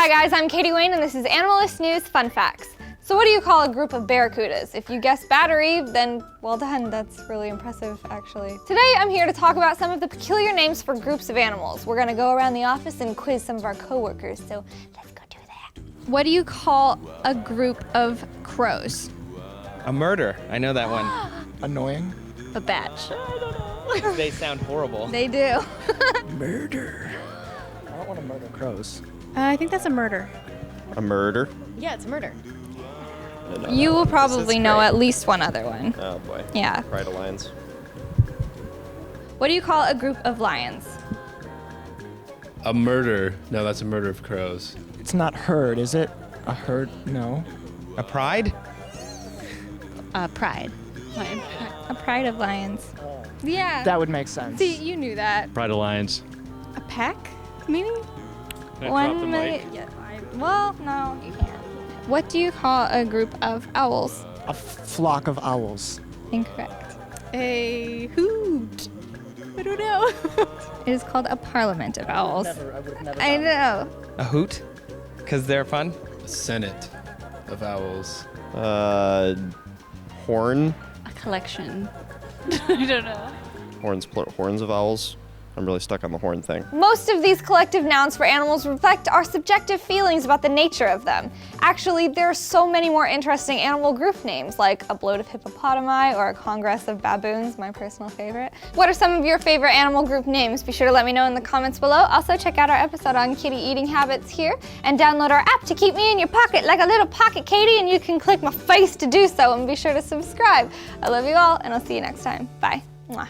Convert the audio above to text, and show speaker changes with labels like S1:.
S1: guys, I'm Katie Wayne and this is Animalist News Fun Facts. So what do you call a group of barracudas? If you guessed battery, then well done, that's really impressive actually. Today I'm here to talk about some of the peculiar names for groups of animals. We're gonna go around the office and quiz some of our coworkers, so let's go do that.
S2: What do you call a group of crows?
S3: A murder. I know that one.
S4: Annoying.
S2: A batch.
S3: They sound horrible.
S1: They do.
S4: Murder. I don't want to murder crows.
S2: I think that's a murder.
S5: A murder?
S2: Yeah, it's a murder.
S1: You will probably
S5: This is
S1: know
S5: great.
S1: at least one other one.
S5: Oh boy.
S1: Yeah.
S5: Pride of Lions.
S1: What do you call a group of lions?
S6: A murder. No, that's a murder of crows.
S4: It's not herd, is it? A herd? No.
S3: A pride?
S2: Pride. Lion.
S1: A pride of lions. Yeah.
S4: That would make sense.
S1: See, you knew that.
S6: Pride of Lions.
S2: A pack, maybe?
S6: Can I drop the mic?
S1: Yeah, well, no, you can't. What do you call a group of owls?
S4: A flock of owls.
S1: Incorrect.
S2: A hoot. I don't know.
S1: It is called a parliament of owls.
S4: I would have never
S1: I know.
S3: A hoot? Because they're fun?
S6: A Senate of owls.
S5: Horn?
S2: A collection. I don't know.
S5: Horns of owls? I'm really stuck on the horn thing.
S1: Most of these collective nouns for animals reflect our subjective feelings about the nature of them. Actually, there are so many more interesting animal group names, like a bloat of hippopotami or a congress of baboons, my personal favorite. What are some of your favorite animal group names? Be sure to let me know in the comments below. Also, check out our episode on kitty eating habits here, and download our app to keep me in your pocket like a little pocket Katie, and you can click my face to do so, and be sure to subscribe. I love you all, and I'll see you next time. Bye. Mwah.